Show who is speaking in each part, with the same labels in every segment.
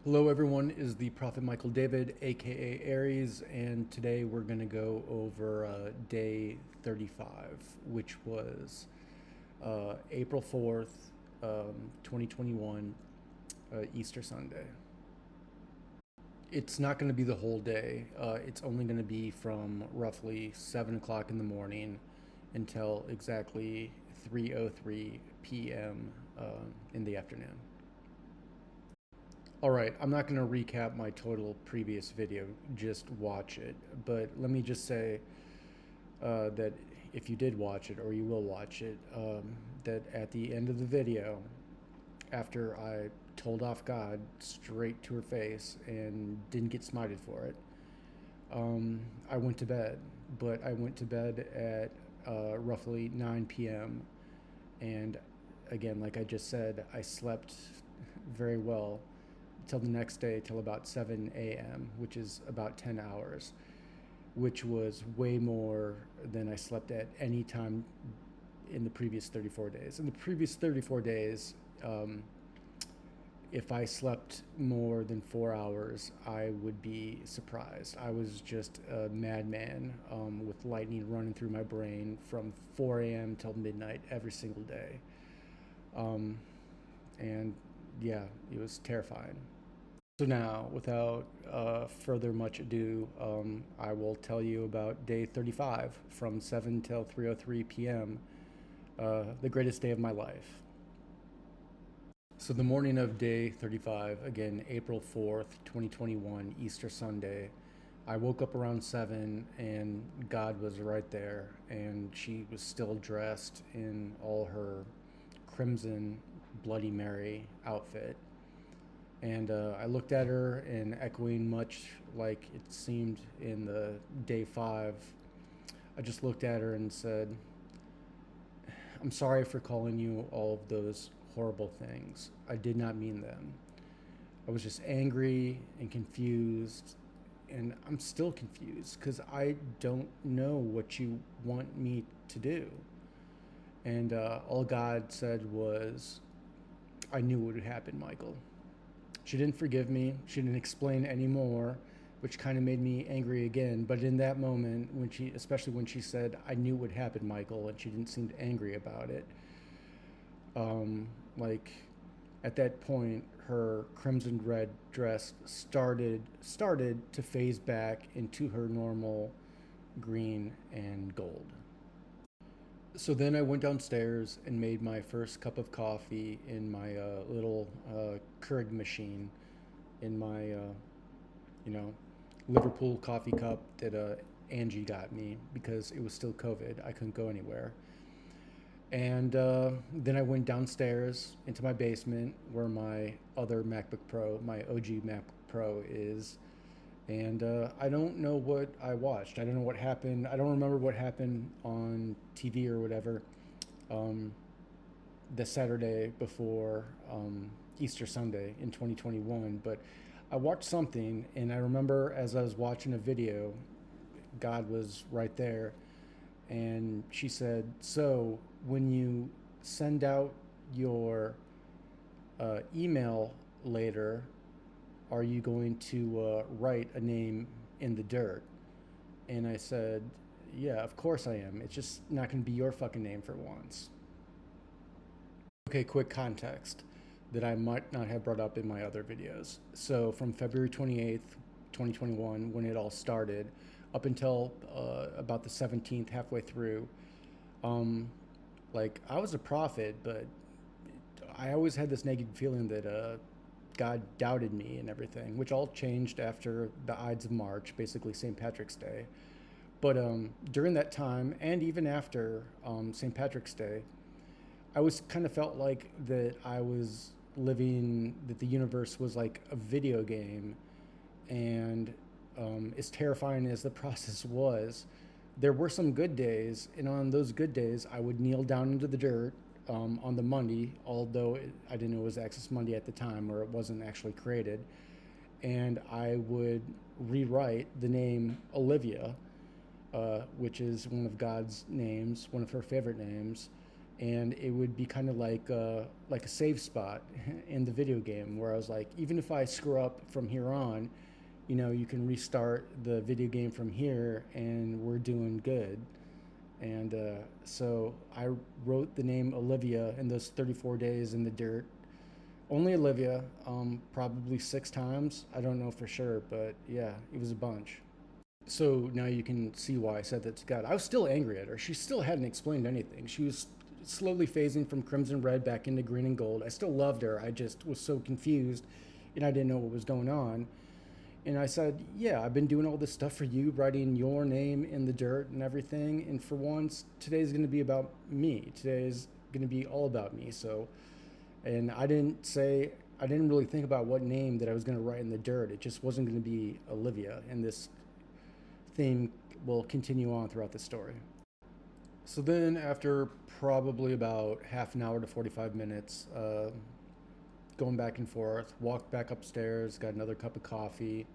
Speaker 1: Hello, everyone. Is the Prophet Michael David, aka Aries, and today we're going to go over day 35, which was April 4th, 2021, Easter Sunday. It's not going to be the whole day, it's only going to be from roughly 7 o'clock in the morning until exactly 3:03 p.m. In the afternoon. All right, I'm not going to recap my total previous video, just watch it. But let me just say that if you did watch it, or you will watch it, that at the end of the video, after I told off God straight to her face and didn't get smited for it, I went to bed. But I went to bed at roughly 9 p.m. And again, like I just said, I slept very well till the next day, till about 7 a.m., which is about 10 hours, which was way more than I slept at any time in the previous 34 days. In the previous 34 days, if I slept more than 4 hours, I would be surprised. I was just a madman with lightning running through my brain from 4 a.m. till midnight every single day. Um, and yeah, it was terrifying. So now, without further much ado, I will tell you about day 35 from 7 till 3:03 p.m. The greatest day of my life. So the morning of day 35, again, April 4th, 2021, Easter Sunday, I woke up around 7 and God was right there, and she was still dressed in all her crimson Bloody Mary outfit. And I looked at her, and echoing much like it seemed in the day 5, I just looked at her and said, I'm sorry for calling you all of those horrible things. I did not mean them. I was just angry and confused, and I'm still confused because I don't know what you want me to do. And all God said was, I knew what would happen, Michael. She didn't forgive me. She didn't explain anymore, which kind of made me angry again. But in that moment, especially when she said, I knew what happened, Michael, and she didn't seem angry about it, like at that point, her crimson red dress started to phase back into her normal green and gold. So then I went downstairs and made my first cup of coffee in my little Keurig machine, in my you know Liverpool coffee cup that Angie got me because it was still COVID. I couldn't go anywhere. And then I went downstairs into my basement where my other MacBook Pro, my OG MacBook Pro, is. And I don't know what I watched. I don't know what happened. I don't remember what happened on TV or whatever um, the Saturday before Easter Sunday in 2021. But I watched something, and I remember as I was watching a video, God was right there, and she said, "So when you send out your email later, are you going to write a name in the dirt?" And I said, "Yeah, of course I am. It's just not going to be your fucking name for once." Okay, quick context that I might not have brought up in my other videos. So from February 28th, 2021, when it all started, up until about the 17th, halfway through, um, like I was a prophet, but I always had this nagging feeling that God doubted me and everything, which all changed after the Ides of March, basically St. Patrick's Day. But during that time, and even after St. Patrick's Day, I was kind of felt like that I was living, that the universe was like a video game. And as terrifying as the process was, there were some good days. And on those good days, I would kneel down into the dirt on the Monday, although I didn't know it was Access Monday at the time, or it wasn't actually created. And I would rewrite the name Olivia, which is one of God's names, one of her favorite names, and it would be kind of like a save spot in the video game where I was like, even if I screw up from here on, you can restart the video game from here, and we're doing good. And so I wrote the name Olivia in those 34 days in the dirt. Only Olivia, probably 6 times. I don't know for sure, but yeah, it was a bunch. So now you can see why I said that to God. I was still angry at her. She still hadn't explained anything. She was slowly phasing from crimson red back into green and gold. I still loved her. I just was so confused and I didn't know what was going on. And I said, yeah, I've been doing all this stuff for you, writing your name in the dirt and everything. And for once, today's going to be about me. Today's going to be all about me. So, and I didn't really think about what name that I was going to write in the dirt. It just wasn't going to be Olivia. And this theme will continue on throughout the story. So then, after probably about half an hour to 45 minutes, going back and forth, walked back upstairs, got another cup of coffee,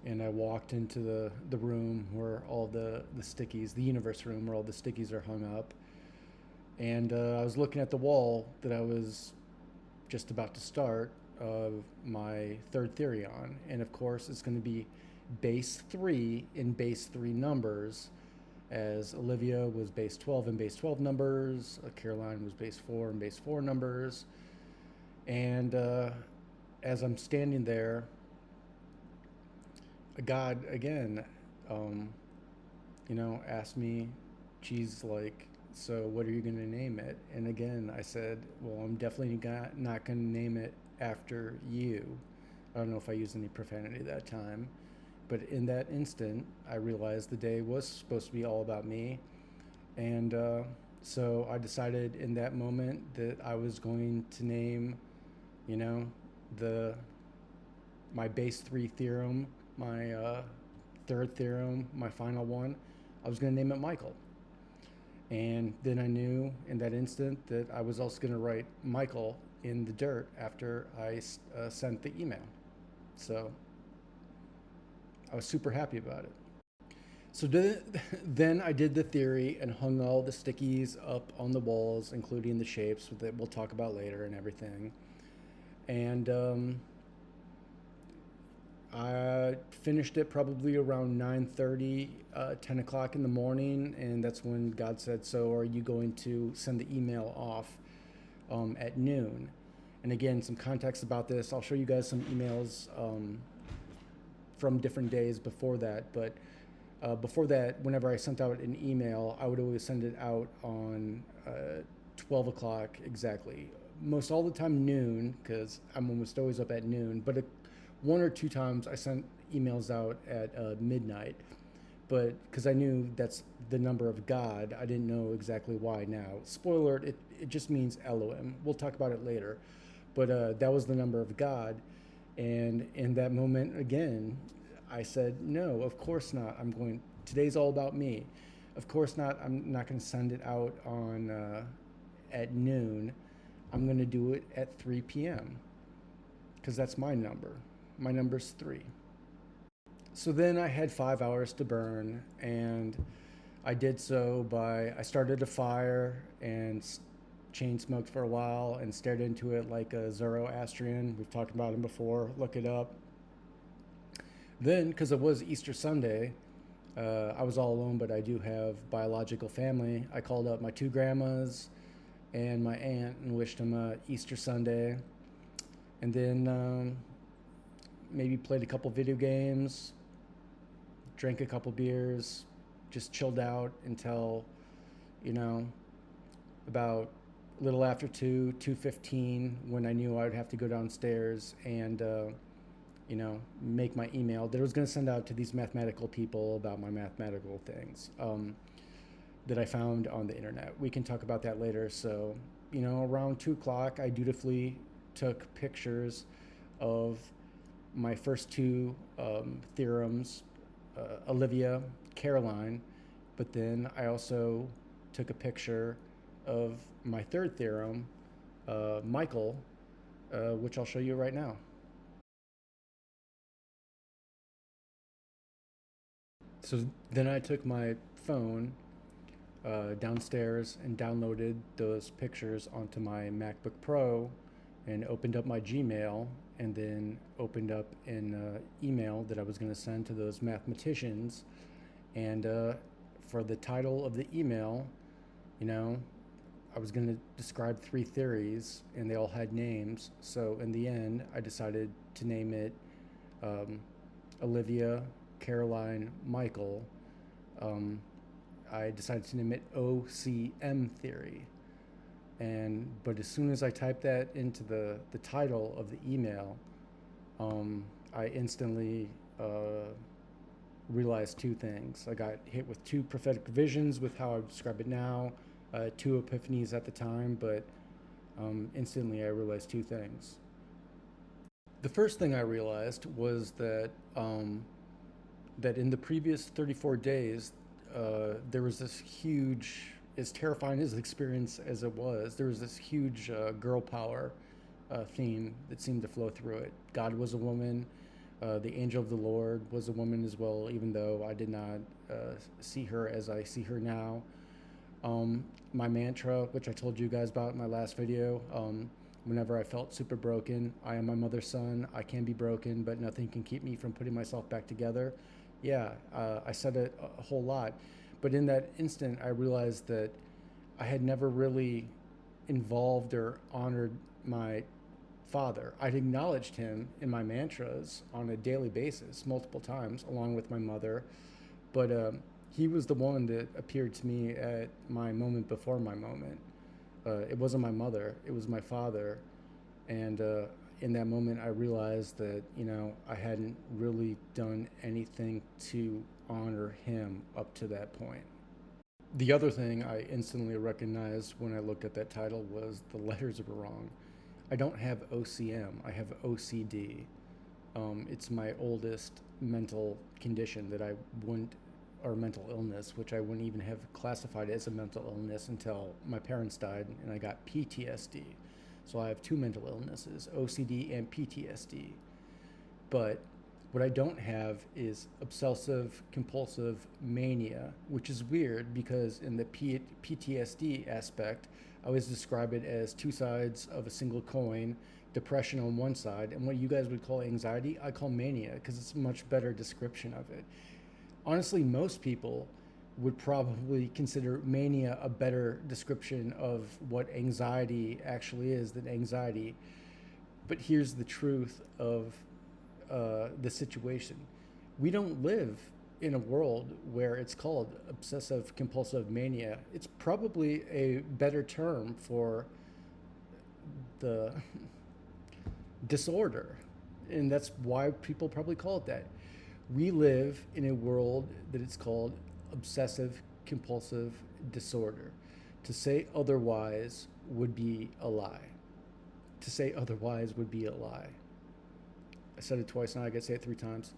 Speaker 1: and I walked into the room where all the stickies, the universe room where all the stickies are hung up. And I was looking at the wall that I was just about to start my third theory on. And of course, it's going to be base 3 in base 3 numbers, as Olivia was base 12 in base 12 numbers, Caroline was base 4 in base 4 numbers. And as I'm standing there, God again, asked me, she's like, so what are you going to name it? And again, I said, well, I'm definitely not going to name it after you. I don't know if I used any profanity that time, but in that instant, I realized the day was supposed to be all about me. And so I decided in that moment that I was going to name, you know, the my base 3 theorem, my third theorem, my final one. I was going to name it Michael. And then I knew in that instant that I was also going to write Michael in the dirt after I sent the email. So I was super happy about it. So then I did the theory and hung all the stickies up on the walls, including the shapes that we'll talk about later and everything. And I finished it probably around 9:30, 10 o'clock in the morning, and that's when God said, so are you going to send the email off at noon? And again, some context about this. I'll show you guys some emails from different days before that, but before that, whenever I sent out an email, I would always send it out on 12 o'clock exactly. Most all the time noon, because I'm almost always up at noon, but one or two times I sent emails out at midnight. But because I knew that's the number of God, I didn't know exactly why now. Spoiler, it just means Elohim. We'll talk about it later. But that was the number of God. And in that moment, again, I said, no, of course not. Today's all about me. Of course not. I'm not going to send it out on at noon. I'm going to do it at 3 p.m. because that's my number. My number's 3. So then I had 5 hours to burn, and I did so I started a fire and chain smoked for a while and stared into it like a Zoroastrian. We've talked about him before. Look it up. Then, because it was Easter Sunday, I was all alone, but I do have biological family. I called up my 2 grandmas and my aunt and wished them Easter Sunday. And then maybe played a couple video games, drank a couple beers, just chilled out until, about a little after 2:15, when I knew I would have to go downstairs and make my email that I was going to send out to these mathematical people about my mathematical things that I found on the internet. We can talk about that later. So, around 2 o'clock, I dutifully took pictures of my first 2 theorems, Olivia, Caroline, but then I also took a picture of my third theorem, Michael, which I'll show you right now. So then I took my phone, downstairs and downloaded those pictures onto my MacBook Pro and opened up my Gmail and then opened up an email that I was going to send to those mathematicians. And for the title of the email, you know, I was going to describe 3 theories and they all had names. So in the end, I decided to name it um, Olivia, Caroline, Michael. Um, I decided to name it OCM theory. But as soon as I typed that into the title of the email, I instantly realized 2 things. I got hit with 2 prophetic visions with how I describe it now, 2 epiphanies at the time, but instantly I realized 2 things. The first thing I realized was that in the previous 34 days, there was this huge, as terrifying as the experience as it was, there was this huge girl power theme that seemed to flow through it. God was a woman. The angel of the Lord was a woman as well, even though I did not see her as I see her now. My mantra, which I told you guys about in my last video, whenever I felt super broken, I am my mother's son. I can be broken, but nothing can keep me from putting myself back together. Yeah, I said it a whole lot. But in that instant, I realized that I had never really involved or honored my father. I'd acknowledged him in my mantras on a daily basis, multiple times, along with my mother. But he was the one that appeared to me at my moment before my moment. It wasn't my mother, it was my father. And in that moment, I realized that, I hadn't really done anything to honor him up to that point. The other thing I instantly recognized when I looked at that title was the letters were wrong. I don't have OCM, I have OCD. It's my oldest mental condition that I wouldn't, or mental illness, which I wouldn't even have classified as a mental illness until my parents died and I got PTSD. So I have 2 mental illnesses, OCD and PTSD. But what I don't have is obsessive compulsive mania, which is weird because in the PTSD aspect, I always describe it as 2 sides of a single coin, depression on one side, and what you guys would call anxiety, I call mania because it's a much better description of it. Honestly, most people would probably consider mania a better description of what anxiety actually is than anxiety. But here's the truth of the situation. We don't live in a world where it's called obsessive compulsive mania. It's probably a better term for the disorder. And that's why people probably call it that. We live in a world that it's called obsessive compulsive disorder. To say otherwise would be a lie. To say otherwise would be a lie. I said it twice, now I gotta say it 3 times.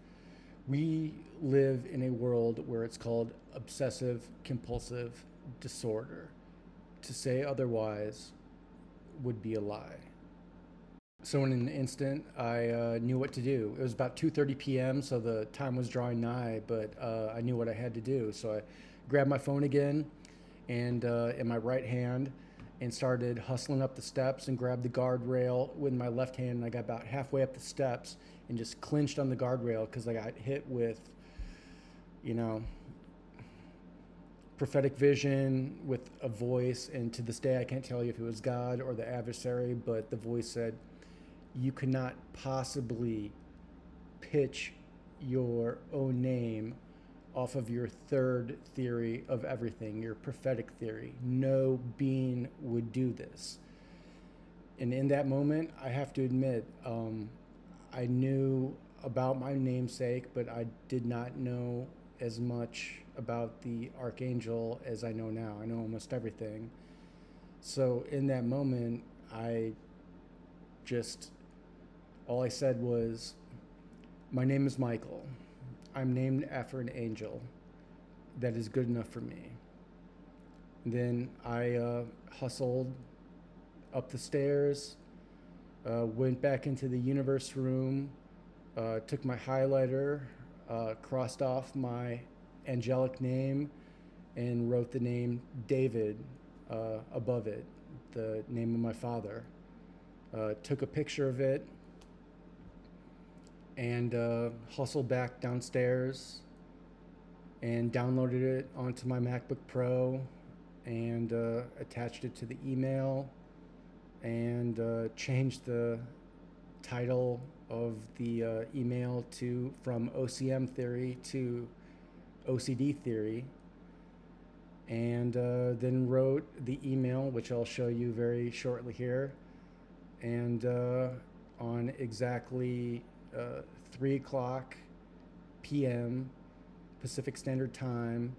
Speaker 1: We live in a world where it's called obsessive compulsive disorder. To say otherwise would be a lie. So in an instant, I knew what to do. It was about 2:30 p.m., so the time was drawing nigh, but I knew what I had to do. So I grabbed my phone again and in my right hand and started hustling up the steps and grabbed the guardrail with my left hand. And I got about halfway up the steps and just clinched on the guardrail because I got hit with, prophetic vision with a voice. And to this day, I can't tell you if it was God or the adversary, but the voice said, "You cannot possibly pitch your own name off of your 3rd theory of everything, your prophetic theory. No being would do this." And in that moment, I have to admit, I knew about my namesake, but I did not know as much about the archangel as I know now. I know almost everything. So in that moment, all I said was, "My name is Michael. I'm named after an angel. That is good enough for me." And then I hustled up the stairs, went back into the universe room, took my highlighter, crossed off my angelic name, and wrote the name David above it, the name of my father. Took a picture of it and hustled back downstairs and downloaded it onto my MacBook Pro and attached it to the email and changed the title of the email to from OCM theory to OCD theory, and then wrote the email, which I'll show you very shortly here, and on exactly 3 o'clock p.m. Pacific Standard Time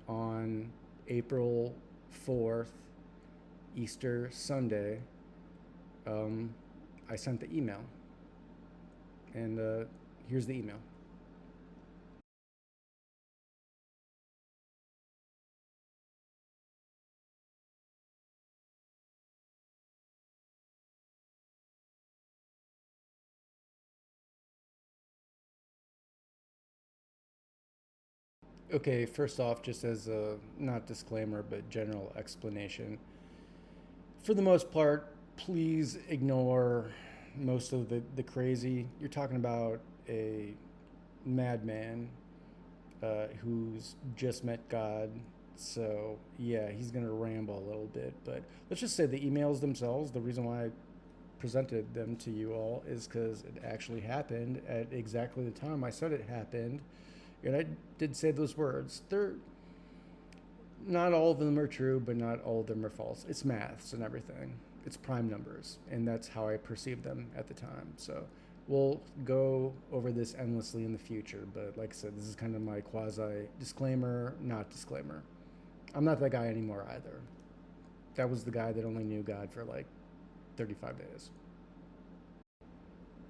Speaker 1: on April 4th, Easter Sunday, I sent the email. And here's the email. Okay, first off, just as a not disclaimer but general explanation, for the most part, please ignore most of the crazy. You're talking about a madman who's just met God. So, yeah, he's going to ramble a little bit. But let's just say the emails themselves, the reason why I presented them to you all is because it actually happened at exactly the time I said it happened. And I did say those words. They're not all of them are true, but not all of them are false. It's maths and everything. It's prime numbers, and that's how I perceived them at the time. So we'll go over this endlessly in the future, but like I said, this is kind of my quasi disclaimer, not disclaimer. I'm not that guy anymore either. That was the guy that only knew God for like 35 days.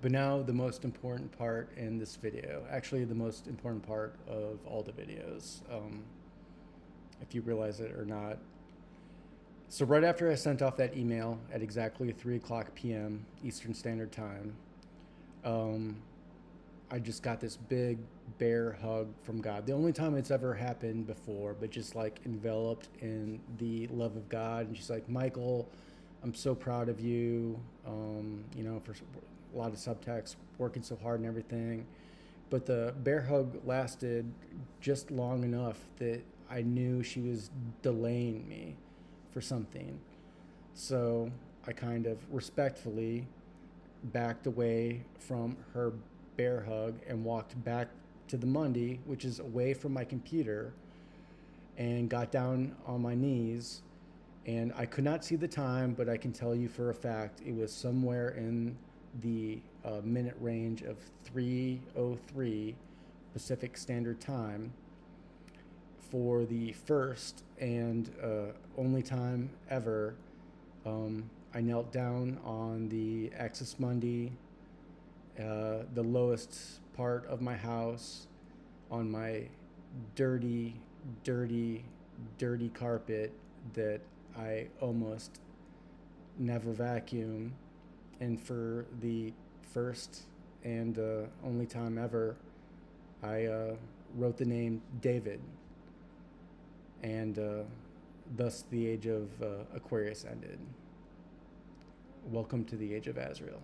Speaker 1: But now the most important part in this video, actually the most important part of all the videos, if you realize it or not. So right after I sent off that email at exactly 3 o'clock p.m. Eastern Standard Time, I just got this big bear hug from God. The only time it's ever happened before, but just like enveloped in the love of God. And she's like, Michael, I'm so proud of you, for a lot of subtext, working so hard and everything. But the bear hug lasted just long enough that I knew she was delaying me for something. So I kind of respectfully backed away from her bear hug and walked back to the Monday, which is away from my computer, and got down on my knees. And I could not see the time, but I can tell you for a fact it was somewhere in the minute range of 3:03 Pacific Standard Time for the first and only time ever. I knelt down on the Axis Mundi, the lowest part of my house, on my dirty, dirty, dirty carpet that I almost never vacuum. And for the first and only time ever, I wrote the name David. And thus the age of Aquarius ended. Welcome to the age of Azrael.